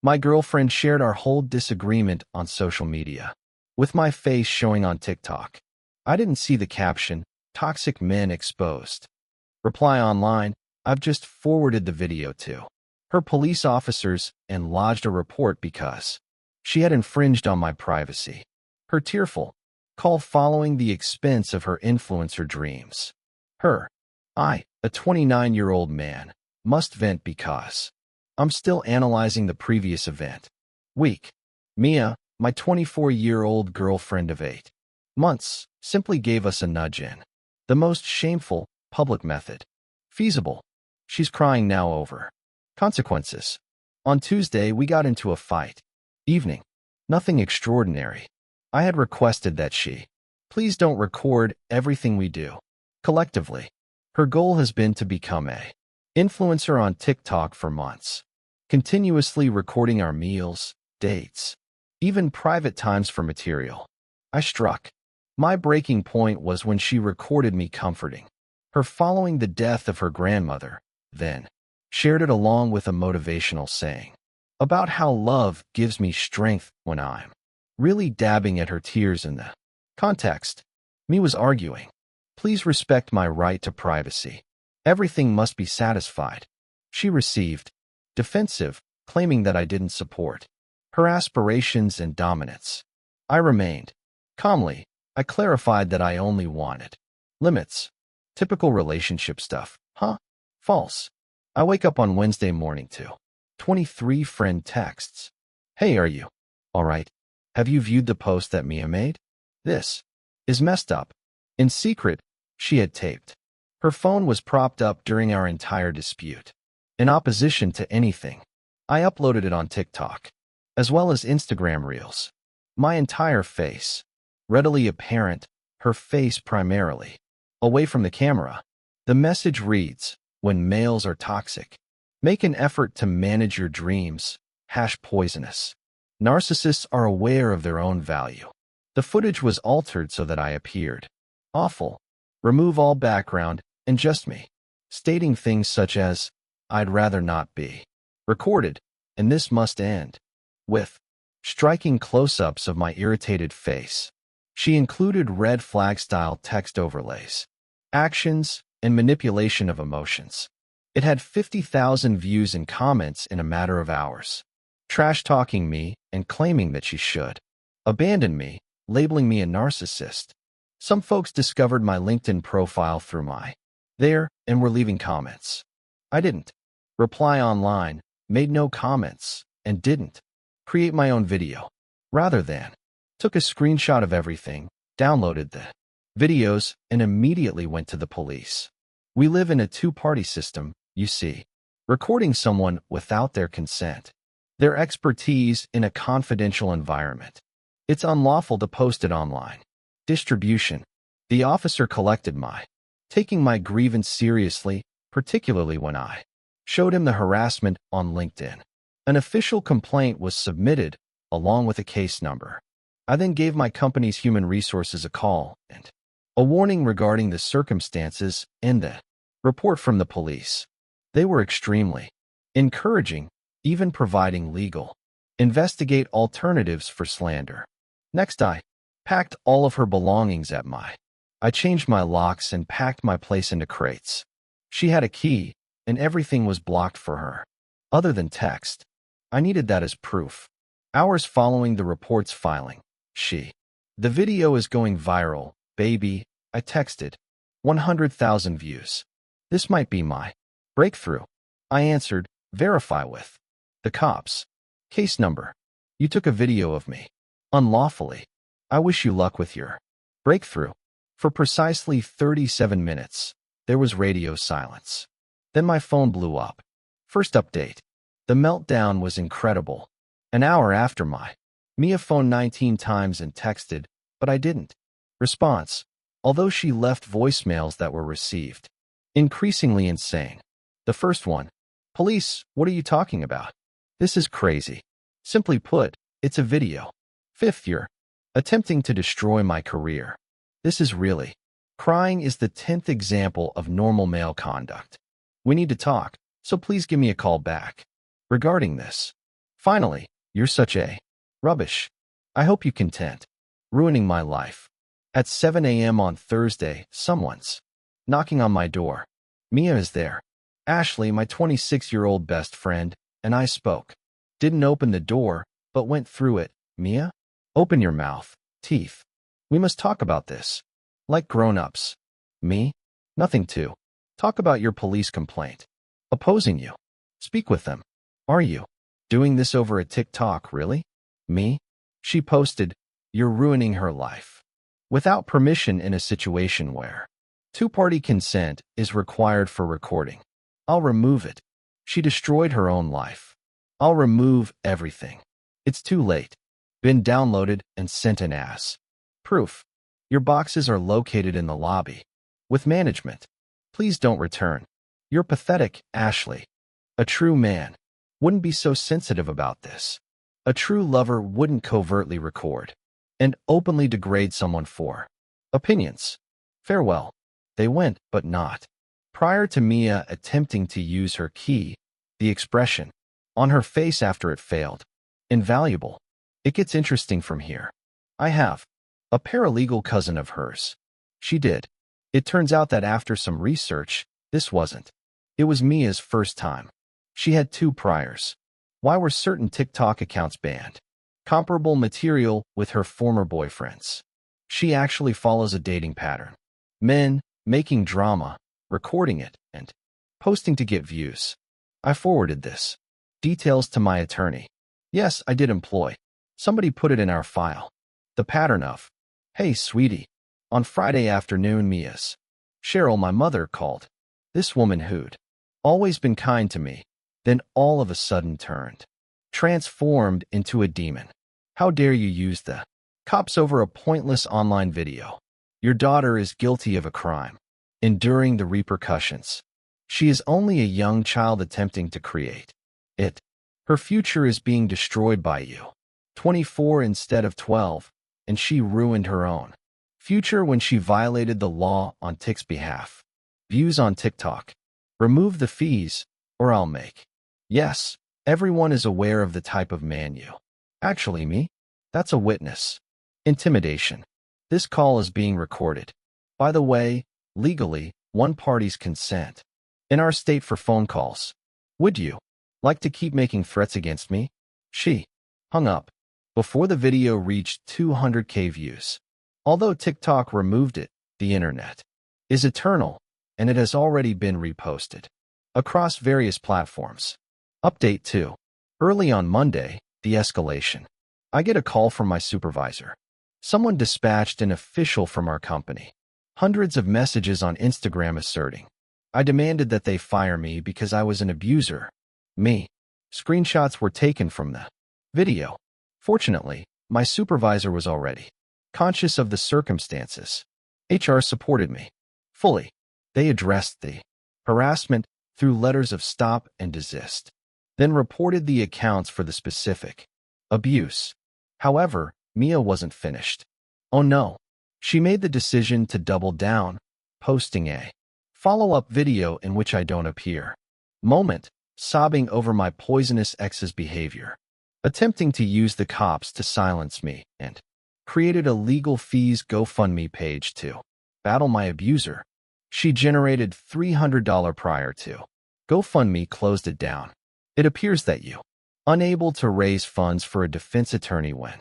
My girlfriend shared our whole disagreement on social media, with my face showing on TikTok. I didn't see the caption, "Toxic men exposed." Reply online, I've just forwarded the video to her police officers and lodged a report because she had infringed on my privacy. Her tearful call following the expense of her influencer dreams. I, a 29-year-old man, must vent because I'm still analyzing the previous event. Week. Mia, my 24-year-old girlfriend of 8 months, simply gave us a nudge in the most shameful, public method feasible. She's crying now over consequences. On Tuesday, we got into a fight. Evening. Nothing extraordinary. I had requested that she please don't record everything we do collectively. Her goal has been to become a influencer on TikTok for months, continuously recording our meals, dates, even private times for material. I struck. My breaking point was when she recorded me comforting her following the death of her grandmother, then shared it along with a motivational saying about how love gives me strength when I'm really dabbing at her tears in the context. Me was arguing, please respect my right to privacy. Everything must be satisfied. She received defensive, claiming that I didn't support her aspirations and dominance. I remained calmly. I clarified that I only wanted limits. Typical relationship stuff, huh? False. I wake up on Wednesday morning to 23 friend texts. Hey, are you all right? Have you viewed the post that Mia made? This is messed up. In secret, she had taped. Her phone was propped up during our entire dispute. In opposition to anything, I uploaded it on TikTok, as well as Instagram Reels. My entire face, readily apparent, her face primarily, away from the camera. The message reads, when males are toxic, make an effort to manage your dreams, #poisonous. Narcissists are aware of their own value. The footage was altered so that I appeared awful. Remove all background and just me, stating things such as, I'd rather not be recorded, and this must end, with striking close-ups of my irritated face. She included red flag-style text overlays, actions, and manipulation of emotions. It had 50,000 views and comments in a matter of hours, trash-talking me and claiming that she should abandon me, labeling me a narcissist. Some folks discovered my LinkedIn profile through my there and were leaving comments. I didn't reply online, made no comments, and didn't create my own video. Rather than, took a screenshot of everything, downloaded the videos, and immediately went to the police. We live in a two-party system, you see. Recording someone without their consent, their expertise in a confidential environment. It's unlawful to post it online. Distribution. The officer collected taking my grievance seriously, particularly when I showed him the harassment on LinkedIn. An official complaint was submitted, along with a case number. I then gave my company's human resources a call and a warning regarding the circumstances and the report from the police. They were extremely encouraging, even providing legal investigate alternatives for slander. Next, I packed all of her belongings at I changed my locks and packed my place into crates. She had a key, and everything was blocked for her, other than text. I needed that as proof. Hours following the report's filing, the video is going viral, baby, I texted. 100,000 views. This might be my breakthrough. I answered, verify with the cops. Case number. You took a video of me unlawfully. I wish you luck with your breakthrough. For precisely 37 minutes, there was radio silence. Then my phone blew up. First update. The meltdown was incredible. An hour after Mia phoned 19 times and texted, but I didn't. Response. Although she left voicemails that were received. Increasingly insane. The first one. Police, what are you talking about? This is crazy. Simply put, it's a video. Fifth, you're attempting to destroy my career. This is really. Crying is the 10th example of normal male conduct. We need to talk, so please give me a call back. Regarding this. Finally, you're such a rubbish. I hope you content. Ruining my life. At 7 a.m. on Thursday, someone's knocking on my door. Mia is there. Ashley, my 26-year-old best friend, and I spoke. Didn't open the door, but went through it. Mia? Open your mouth. Teeth. We must talk about this. Like grown-ups. Me? Nothing to. Talk about your police complaint. Opposing you. Speak with them. Are you doing this over a TikTok, really? Me? She posted, you're ruining her life. Without permission in a situation where two-party consent is required for recording. I'll remove it. She destroyed her own life. I'll remove everything. It's too late. Been downloaded and sent an ass. Proof. Your boxes are located in the lobby. With management. Please don't return. You're pathetic, Ashley. A true man wouldn't be so sensitive about this. A true lover wouldn't covertly record and openly degrade someone for opinions. Farewell. They went, but not. Prior to Mia attempting to use her key, the expression on her face after it failed. Invaluable. It gets interesting from here. I have a paralegal cousin of hers. She did. It turns out that after some research, this wasn't. It was Mia's first time. She had 2 priors. Why were certain TikTok accounts banned? Comparable material with her former boyfriends. She actually follows a dating pattern. Men making drama, recording it, and posting to get views. I forwarded this. Details to my attorney. Yes, I did employ. Somebody put it in our file. The pattern of, hey, sweetie. On Friday afternoon, Mia's Cheryl, my mother, called. This woman who'd always been kind to me, then all of a sudden transformed into a demon. How dare you use the cops over a pointless online video? Your daughter is guilty of a crime, enduring the repercussions. She is only a young child attempting to create it. Her future is being destroyed by you. 24 instead of 12, and she ruined her own future when she violated the law on Tick's behalf. Views on TikTok. Remove the fees, or I'll make. Yes, everyone is aware of the type of man you. Actually, me? That's a witness. Intimidation. This call is being recorded. By the way, legally, one party's consent. In our state for phone calls. Would you like to keep making threats against me? She hung up before the video reached 200K views. Although TikTok removed it, the internet is eternal, and it has already been reposted across various platforms. Update 2. Early on Monday, the escalation. I get a call from my supervisor. Someone dispatched an official from our company. Hundreds of messages on Instagram asserting. I demanded that they fire me because I was an abuser. Me. Screenshots were taken from the video. Fortunately, my supervisor was already conscious of the circumstances. HR supported me fully. They addressed the harassment through letters of stop and desist, then reported the accounts for the specific abuse. However, Mia wasn't finished. Oh no. She made the decision to double down, posting a follow-up video in which I don't appear. Moment, sobbing over my poisonous ex's behavior, attempting to use the cops to silence me, and created a legal fees GoFundMe page to battle my abuser. She generated $300 prior to. GoFundMe closed it down. It appears that you unable to raise funds for a defense attorney when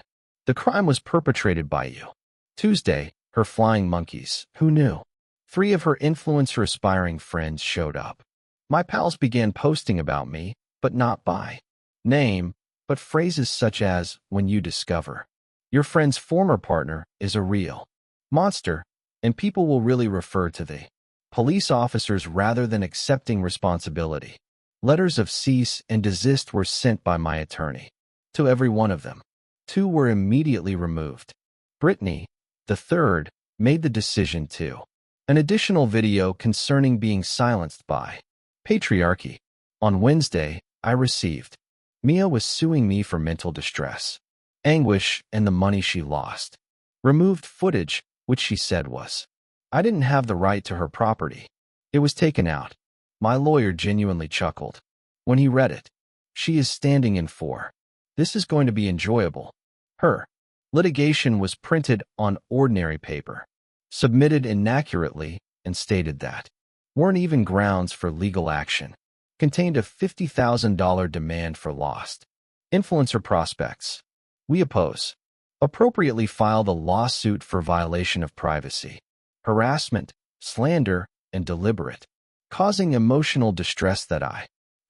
the crime was perpetrated by you. Tuesday, her flying monkeys. Who knew? 3 of her influencer aspiring friends showed up. My pals began posting about me, but not by name, but phrases such as, when you discover your friend's former partner is a real monster, and people will really refer to the police officers rather than accepting responsibility. Letters of cease and desist were sent by my attorney to every one of them. 2 were immediately removed. Brittany, the 3rd, made the decision to an additional video concerning being silenced by patriarchy. On Wednesday, I received. Mia was suing me for mental distress, anguish, and the money she lost. Removed footage, which she said was. I didn't have the right to her property. It was taken out. My lawyer genuinely chuckled when he read it. She is standing in for This is going to be enjoyable. Her litigation was printed on ordinary paper, submitted inaccurately, and stated that weren't even grounds for legal action. Contained a $50,000 demand for lost influencer prospects. We oppose. Appropriately filed a lawsuit for violation of privacy, harassment, slander, and deliberate, causing emotional distress that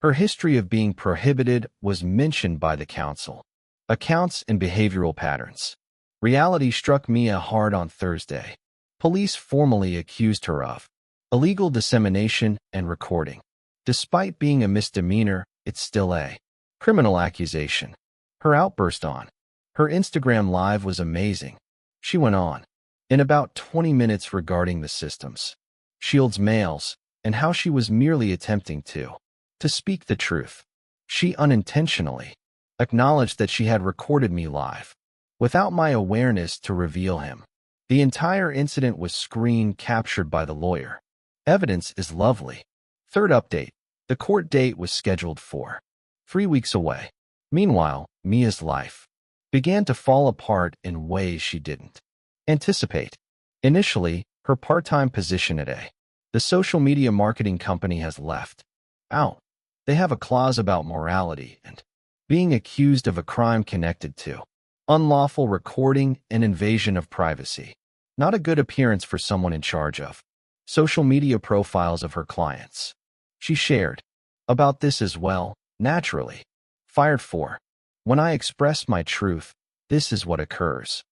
her history of being prohibited was mentioned by the council. Accounts and behavioral patterns. Reality struck Mia hard on Thursday. Police formally accused her of illegal dissemination and recording. Despite being a misdemeanor, it's still a criminal accusation. Her outburst on her Instagram Live was amazing. She went on in about 20 minutes regarding the systems, shields males, and how she was merely attempting to speak the truth. She unintentionally acknowledged that she had recorded me live without my awareness to reveal him. The entire incident was screen captured by the lawyer. Evidence is lovely. Third update. The court date was scheduled for 3 weeks away. Meanwhile, Mia's life began to fall apart in ways she didn't anticipate. Initially, her part-time position at the social media marketing company has left out. They have a clause about morality and being accused of a crime connected to unlawful recording and invasion of privacy. Not a good appearance for someone in charge of social media profiles of her clients. She shared about this as well. Naturally, fired for. When I express my truth, this is what occurs.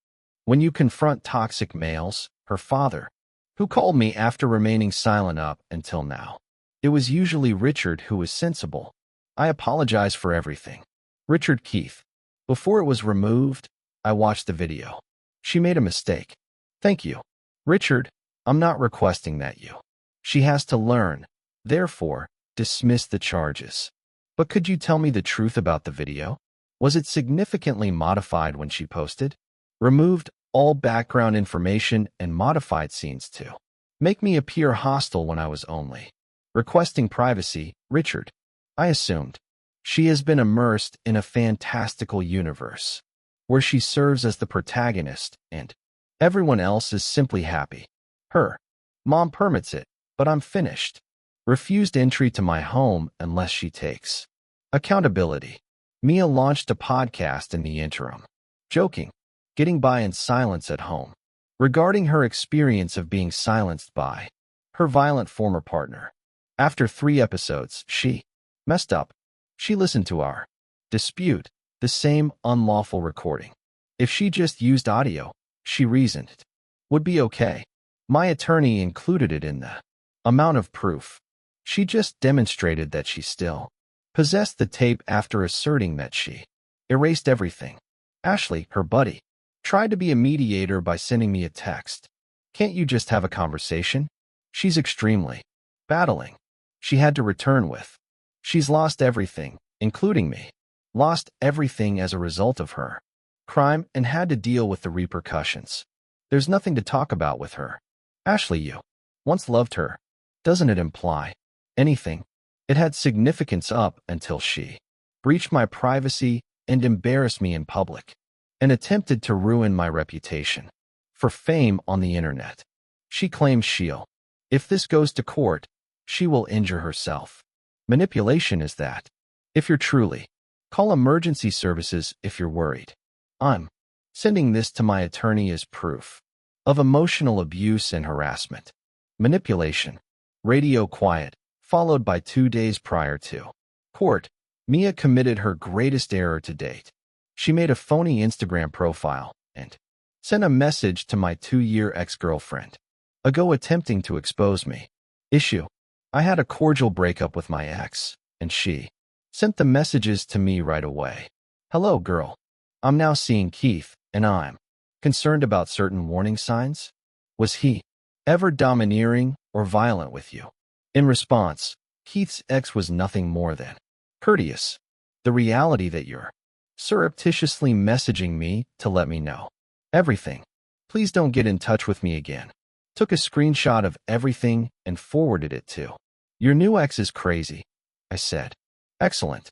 When you confront toxic males, her father, who called me after remaining silent up until now. It was usually Richard who was sensible. I apologize for everything. Richard Keith. Before it was removed, I watched the video. She made a mistake. Thank you. Richard, I'm not requesting that you. She has to learn. Therefore, dismiss the charges. But could you tell me the truth about the video? Was it significantly modified when she posted? Removed all background information and modified scenes to make me appear hostile when I was only requesting privacy. Richard. I assumed. She has been immersed in a fantastical universe where she serves as the protagonist and everyone else is simply happy. Her mom permits it, but I'm finished. Refused entry to my home unless she takes accountability. Mia launched a podcast in the interim, joking, getting by in silence at home, regarding her experience of being silenced by her violent former partner. After 3 episodes, she messed up. She listened to our dispute, the same unlawful recording. If she just used audio, she reasoned it would be okay. My attorney included it in the amount of proof. She just demonstrated that she still possessed the tape after asserting that she erased everything. Ashley, her buddy, tried to be a mediator by sending me a text. Can't you just have a conversation? She's extremely battling. She had to return with. She's lost everything, including me. Lost everything as a result of her crime and had to deal with the repercussions. There's nothing to talk about with her. Ashley, you once loved her. Doesn't it imply anything? It had significance up until she breached my privacy and embarrassed me in public and attempted to ruin my reputation for fame on the internet. She claims she'll. If this goes to court, she will injure herself. Manipulation is that. If you're truly, call emergency services if you're worried. I'm sending this to my attorney as proof of emotional abuse and harassment. Manipulation. Radio quiet, followed by 2 days prior to court. Mia committed her greatest error to date. She made a phony Instagram profile and sent a message to my 2-year ex-girlfriend ago attempting to expose me. Issue. I had a cordial breakup with my ex, and she sent the messages to me right away. Hello, girl. I'm now seeing Keith, and I'm concerned about certain warning signs. Was he ever domineering or violent with you? In response, Keith's ex was nothing more than courteous. The reality that you're surreptitiously messaging me to let me know everything. Please don't get in touch with me again. Took a screenshot of everything and forwarded it to. Your new ex is crazy, I said. Excellent.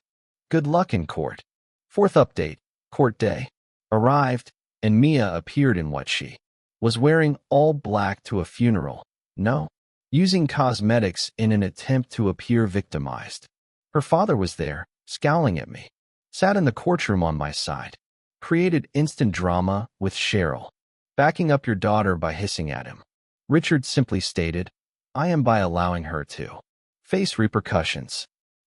Good luck in court. Fourth update, court day. Arrived, and Mia appeared in what she was wearing, all black to a funeral. No. Using cosmetics in an attempt to appear victimized. Her father was there, scowling at me. Sat in the courtroom on my side. Created instant drama with Cheryl. Backing up your daughter by hissing at him. Richard simply stated, I am by allowing her to face repercussions.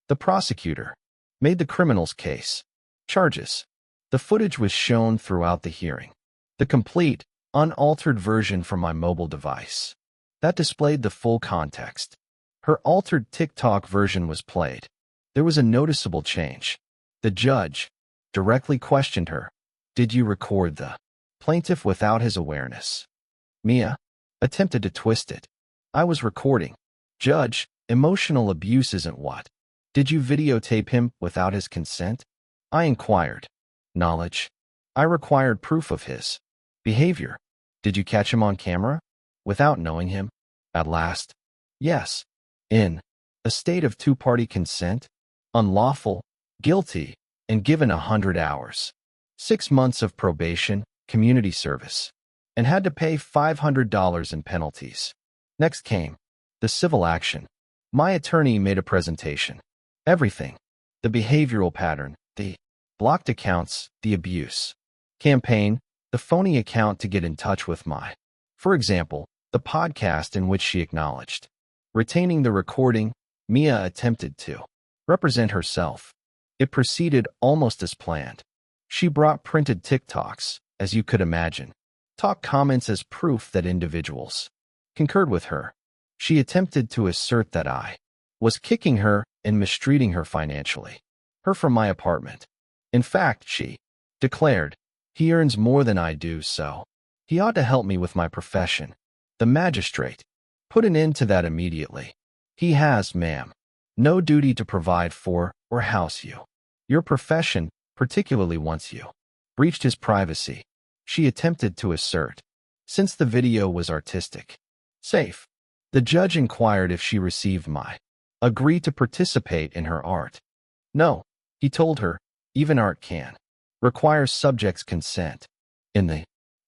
The prosecutor made the criminal's case. Charges. The footage was shown throughout the hearing. The complete, unaltered version from my mobile device. That displayed the full context. Her altered TikTok version was played. There was a noticeable change. The judge directly questioned her. Did you record the plaintiff without his awareness? Mia attempted to twist it. I was recording. Judge, emotional abuse isn't what? Did you videotape him without his consent? I inquired. Knowledge. I required proof of his behavior. Did you catch him on camera? Without knowing him? At last. Yes. In a state of two-party consent? Unlawful, guilty, and given 100 hours. 6 months of probation, community service. And had to pay $500 in penalties. Next came the civil action. My attorney made a presentation. Everything. The behavioral pattern, the blocked accounts, the abuse campaign, the phony account to get in touch with for example, the podcast in which she acknowledged. Retaining the recording, Mia attempted to represent herself. It proceeded almost as planned. She brought printed TikToks, as you could imagine. Talk comments as proof that individuals concurred with her. She attempted to assert that I was kicking her and mistreating her financially. Her from my apartment. In fact, she declared, he earns more than I do, so he ought to help me with my profession. The magistrate put an end to that immediately. He has, ma'am, no duty to provide for or house you. Your profession, particularly once you breached his privacy, she attempted to assert. Since the video was artistic, safe, the judge inquired if she received my agree to participate in her art. No, he told her, even art can require subject's consent.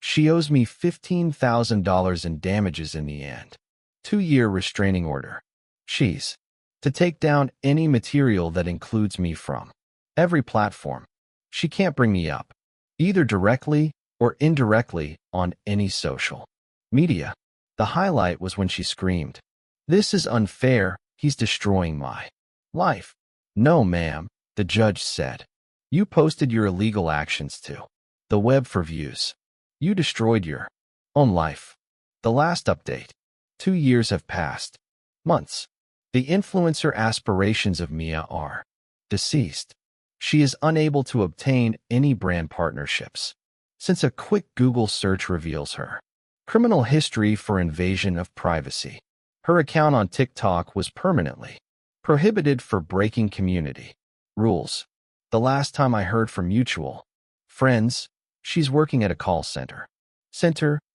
She owes me $15,000 in damages in the end. 2-year restraining order. She's to take down any material that includes me from every platform. She can't bring me up, either directly or indirectly, on any social media. The highlight was when she screamed, "This is unfair, he's destroying my life." No, ma'am, the judge said. You posted your illegal actions to the web for views. You destroyed your own life. The last update. 2 years have passed. Months. The influencer aspirations of Mia are deceased. She is unable to obtain any brand partnerships, since a quick Google search reveals her criminal history for invasion of privacy. Her account on TikTok was permanently prohibited for breaking community rules. The last time I heard from mutual friends, she's working at a call center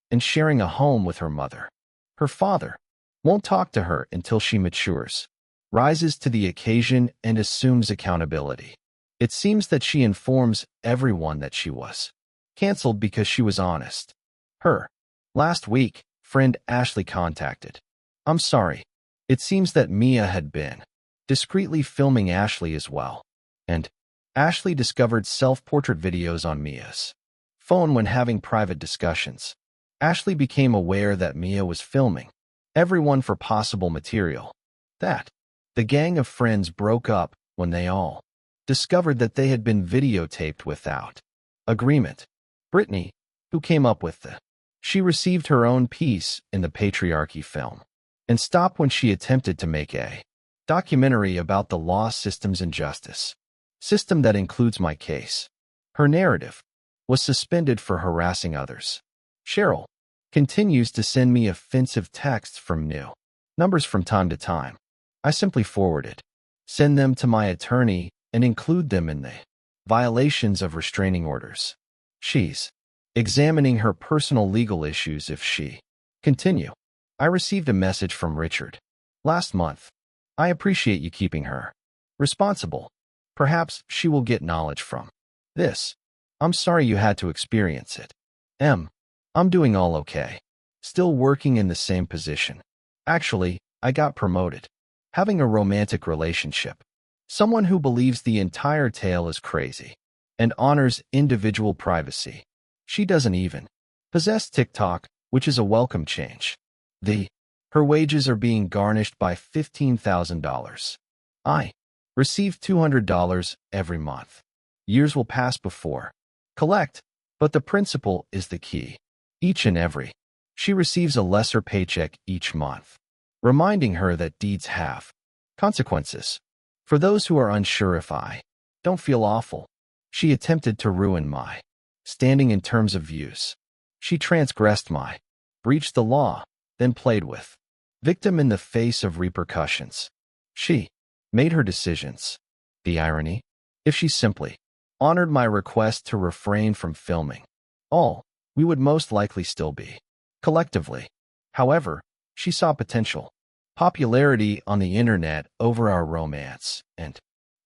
and sharing a home with her mother. Her father won't talk to her until she matures, rises to the occasion, and assumes accountability. It seems that she informs everyone that she was canceled because she was honest. Last week, friend Ashley contacted. I'm sorry. It seems that Mia had been discreetly filming Ashley as well, and Ashley discovered self-portrait videos on Mia's phone when having private discussions. Ashley became aware that Mia was filming everyone for possible material. The gang of friends broke up when they all discovered that they had been videotaped without agreement. Brittany, who came up with she received her own piece in the patriarchy film and stopped when she attempted to make a documentary about the law systems and justice system that includes my case. Her narrative was suspended for harassing others. Cheryl continues to send me offensive texts from new numbers from time to time. I simply send them to my attorney and include them in the violations of restraining orders. She's examining her personal legal issues if she continue. I received a message from Richard last month. I appreciate you keeping her responsible. Perhaps she will get knowledge from This. I'm sorry you had to experience it. M. I'm doing all okay. Still working in the same position. Actually, I got promoted. Having a romantic relationship. Someone who believes the entire tale is crazy and honors individual privacy. She doesn't even possess TikTok, which is a welcome change. Her wages are being garnished by $15,000. I receive $200 every month. Years will pass before collect, but the principle is the key. Each and every. She receives a lesser paycheck each month, reminding her that deeds have consequences. For those who are unsure if I don't feel awful, she attempted to ruin my standing in terms of views. She transgressed my breached the law, then played with victim in the face of repercussions. She made her decisions. The irony? If she simply honored my request to refrain from filming, we would most likely still be collectively. However, she saw potential popularity on the internet over our romance and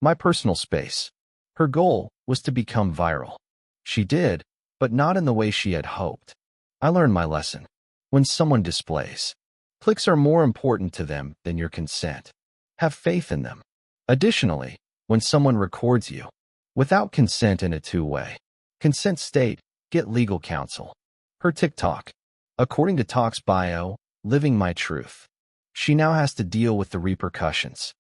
my personal space. Her goal was to become viral. She did, but not in the way she had hoped. I learned my lesson. When someone displays clicks are more important to them than your consent, have faith in them. Additionally, when someone records you without consent in a two-way consent state, get legal counsel. Her TikTok. According to Talk's bio, living my truth. She now has to deal with the repercussions